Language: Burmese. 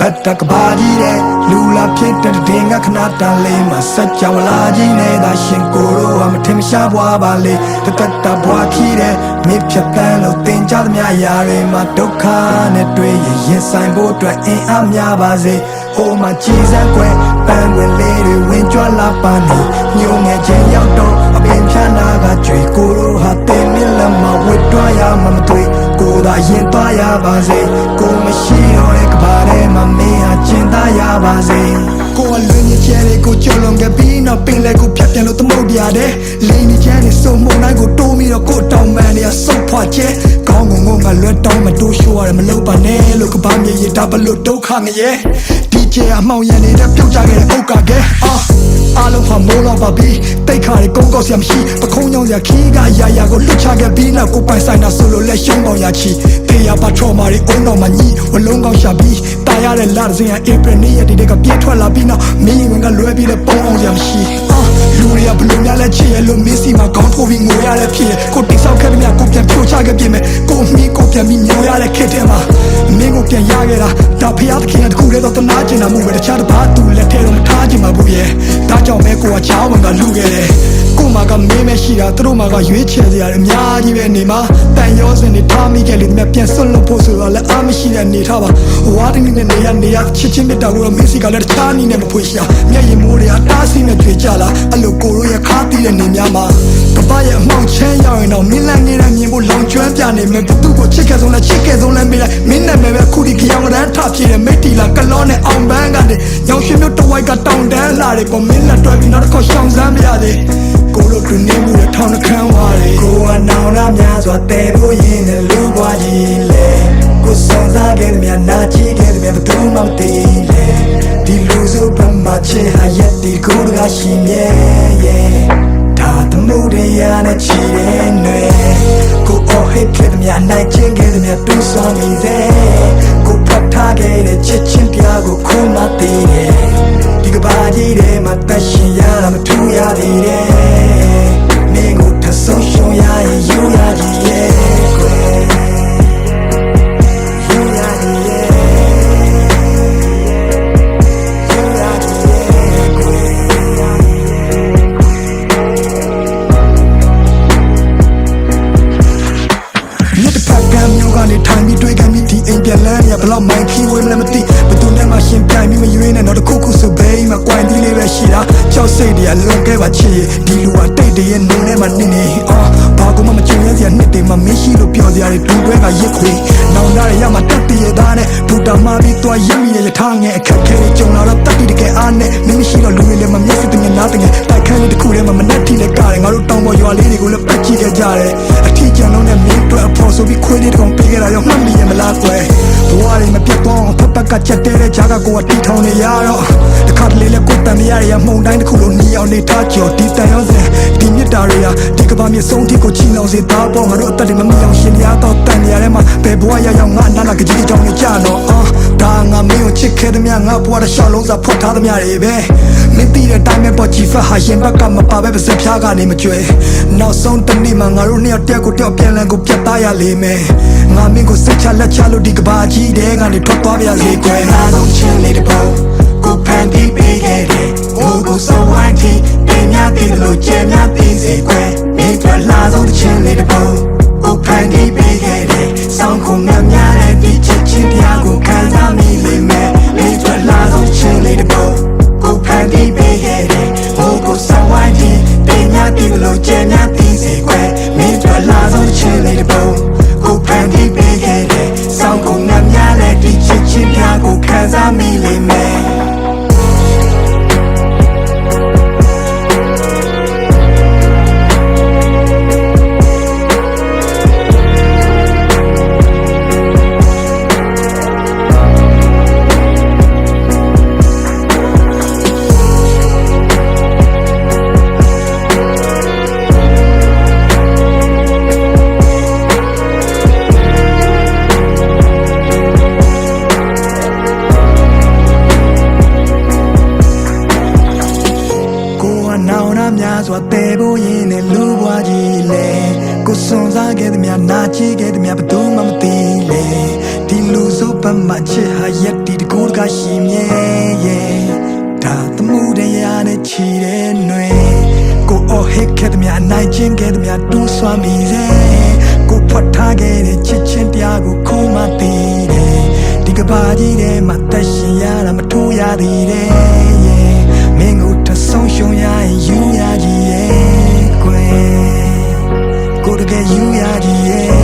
Bata kabadi de lula pita de dinga kanata le masacha wala ji ne da shin koro am tim sha bwa ba le tata bwa ki de mi phat tan lo tin cha thmya ya re ma dukha ne twe yin sai bo twat in a mya ba se oh ma chi san kwe pan wen le de win chwa la pa ni nyu nge chen yaw to a pin pha na ga chwe koro ha tin mi la ma wit twa ya ma ma twe ko da yin twa ya ba se ko ma shi ro de ka ba de ma me ha chin da ya ba se ko a lwe ni che de ko cholong ge bi no pin le ko phat pyan lo tmou dia de le ni che ni so mo nai ko to mi ro ko taw man ni a so phwa che kaung ngong ngong ga lwe taw ma to show ya ma lo pa ne lo ka ba mi ye da ba lo duk kha nge ye DJ အမောင်ရန်နေတဲ့ပြုတ်ကြခဲ့တဲ့ဥက္ကကဲအားလုံးဟာမိုးတော့ပါပြီတိတ်ခါတွေကုန်းကောက်စရာမရှိပခုံးကြောင်စရာခီးကရာရာကိုလွတ်ချခဲ့ပြီးနောက်ကိုပိုင်ဆိုင်တာဆိုလို့လက်ရှုံးပေါင်ရချီတေးရပါထော်မာတွေအုံတော်မှာညီဝလုံးကောက်ရှာပြီးတာရတဲ့လာစင်ရဧပြီနေ့ရက်ဒီကပြေးထွက်လာပြီးနောက်မင်းဝင်ကလွဲပြီးတဲ့ပုံအောင်စရာမရှိလူတွေကဘလို့များလဲချစ်ရလို့မင်းစီမှာခေါင်းထိုးပြီးငိုရတဲ့ဖြစ်ကိုတိဆောက်ခဲ့တဲ့မြတ်ကိုပြန်ဖြိုချခဲ့ပြင်မဲ့ကိုမီးကိုပြန်ပြီးညောရတဲ့ခက်တဲ့မှာမင်းကိုပြန်ရခဲ့တာဒါဖျားသခင်တခုတည်းတော့တနာကျင်တာမှုပဲတခြားတစ်ပါးသူလက်ထဲတော့မထားချင်ပါဘူးရဲ့ဒါကြောင့်ပဲကိုကချားဝင်ကလူခဲ့တယ်ကိုမကမင်းမရှိတာသူတို့မကရွေးချယ်စရာအများကြီးပဲနေမှာတန်ရောစင်နေထားမိခဲ့လေမြပြန်စွန့်လို့ဖို့ဆိုတော့လည်းအားမရှိတဲ့နေထားပါဝါတင်းနဲ့နေရချစ်ချင်းမြတ်တာကိုတော့မင်းစီကလည်းတခြားနည်းနဲ့မဖွေရှာမျက်ရည်မိုးတွေကတားဆီးနဲ့ကြွေကြလာအဲ့လိုကိုတို့ရဲ့ခါတီးတဲ့နေများမှာကပရဲ့အမှောင်ချမ်းရောက်ရင်တော့မင်းလည်းနေတဲ့မြင်ဖို့လောင်ကျွမ်းပြနေမယ်သူ့ကိုချစ်ခဲ့ဆုံးလဲချစ်ခဲ့ဆုံးလဲမေးလိုက်မင်းနဲ့ပဲခုဒီကြောင်ရန်ထဖြစ်တဲ့မိတ်တီလာကလောနဲ့အောင်ပန်းကနေရောင်ရွှေမျိုးတဝိုက်ကတောင်တန်းလာတယ်ပေါ်မင်းလက်တွဲပြီးနောက်တစ်ခေါက်ရှောင်စမ်းမရသေးကိုလိုတူနေမှုထောင်းနှခမ်းဝါရီကိုကနောင်ရများစွာတဲဖို့ရင်းနဲ့လူပွားကြီးလေကိုစောစားခဲ့တဲ့များနာချီခဲ့တဲ့များဘယ်သူမှမသိလေဒီလူစုပမာချေဟာရက်ဒီကိုကရှိမြဲရဲ့ဒါတမှုတရားနဲ့ချီတဲ့နွေကိုအော်ဟစ်ခဲ့တဲ့များနိုင်ချင်းခဲ့တဲ့များတူဆောင်နေသေးကိုဖတ်ထားခဲ့တဲ့ချစ်ချင်းပြားကိုခုမသိတယ်ဒီကဘာကြီးထဲမှာတရှင်ရတာမထူရသေးတယ်မင်းကိုထဆုံးရှုံးရရင်ယူရကြီးရဲ့ကွယ်ယူရကြီးရဲ့ယူရကြီးရဲ့ကွယ်မြစ်တစ်ဖက်ကမ်းမျိုးကနေထိုင်ပြီးတွေ့ခဲ့မိဒီအိမ်ပြန်လန်းရဘလောက်မိုင်းခီဝေးမလဲမသိဘသူနဲ့မှရှင်ပြိုင်ပြီးမရွေးနဲ့တော့တခုခုဆိုဘေးမှာကွိုင်းတီးလေးပဲရှိတာကြောက်စိတ်တွေကလွန်ခဲ့ပါချစ်ဒီလူကတိတ်တည်းရဲ့နေနဲ့မှနေနေဘာကူမှမချင်ရစရာနှစ်တွေမှမရှိလို့ပြောစရာတွေဒူတွဲကရစ်ခွေနောင်ရရမှာတက်တည်ရသားနဲ့ဘူတာမပြီးသွားရမိရထားငယ်အခက်ခဲကြုံလာတော့တက်တည်တကယ်အားနဲ့မင်းမရှိတော့လူတွေလည်းမမျက်စိတငယ်နားတငယ်တိုက်ခန်းလေးတစ်ခုထဲမှာမနဲ့ထိလည်းကားတယ်ငါတို့တောင်ပေါ်ရွာလေးတွေကိုလည်းပတ်ကြည့်ခဲ့ကြတယ်အထီးကျန်လုံးနဲ့မင်းတို့အဖို့ဆိုပြီးခွေးလေးတစ်ကောင်ပေးခဲ့တာရောမှတ်မိရမလားကွယ်ဘဝတွေမပြတ်သွားအောင်ဖတ်ပတ်ကချက်တဲတဲ့ဂျာကကိုကတီထောင်နေရတော့တခါတလေလည်းကိုတန်မရရမှုန်တိုင်းတစ်ခုလုံးနီအောင်နေထားကြော်ဒီတန်ရောစင်ဒီမြစ်တာတွေကဒီကဘာမြေဆုံးထိကိုချီနှောင်စေသားပေါ်ငါတို့အသက်တွေမမီအောင်ရှင်ရတော့တန်နေရတဲ့မှာဘယ်ဘဝရောက်ငါနာနာကကြီးကြောင်နေကြတော့ဒါငါမင်းကိုချစ်ခဲ့တဲ့မြငါဘဝတစ်လျှောက်လုံးစာဖွက်ထားတဲ့မြတွေပဲမင်းသိတဲ့တိုင်းပဲပေါ်ချီဖတ်ဟာရင်ဘက်ကမပါပဲပါစဖျားကနေမကျွဲနောက်ဆုံးတနေ့မှာငါတို့နှစ်ယောက်တယောက်ကိုတယောက်ပြန်လည်ကိုပြတ်သားရလိမ့်မယ်ငါမင်းကိုစိတ်ချလက်ချလို့ဒီကဘာကြီးတဲ့ကနေထွက်သွားပြရစေကွယ်ငါဆုံးချင်းလေးတစ်ပုံကိုဖန်တီးပေးခဲ့တယ်ဟိုကိုစောဝိုင်းတီတင်များတည်လို့ကျဲများတည်စေကွယ်မင်းထွက်လာဆုံးချင်းလေးတစ်ပုံကိုဖန်တီးပေးခဲ့တယ်စောင်းခုများများတဲ့ဒီချစ်ချင်းပြားကိုခံစားမိလိမ့်မယ်မင်းထွက်လာဆုံးချင်းလေးတစ်ပုံကိုဖန်တီးပေးခဲ့တယ်ဟိုကိုစောင်းဝိုင်းတီတင်များတည်လို့ကျဲများတည်စေကွယ်မင်းထွက်လာဆုံးချင်းလေးတစ်ပုံကိုဖန်တီးပေးခဲ့တယ်စောင်းခုများများတဲ့ဒီချစ်ချင်းပြားကိုခံစားမိလိမ့်မယ်များစွာတဲဖို့ရင်းနဲ့လူဘွားကြီးလေကိုစွန်စားခဲ့တဲ့များနာချီခဲ့တဲ့များဘယ်သူမှမသိလေဒီလူစုပမှချစ်ဟာရက်ဒီတကူတက ရှိမြဲရဲ့ဒါသမှုတရားနဲ့ချီတဲ့ຫນွေကိုအော်ဟစ်ခဲ့သမျှနိုင်ချင်းခဲ့သမျှတူးဆွမ်းမိစေကိုဖွက်ထားခဲ့တဲ့ချစ်ချင်းတရားကိုခုမှသိတယ်ဒီကဘာကြီးထဲမှာသက်ရှင်ရတာမထူးရသေးတယ်မင်းကိုတဆုံးရှုံးရရင်ယူရကြီးရဲ့ကွယ်ကိုတကယ်ယူရကြီးရဲ့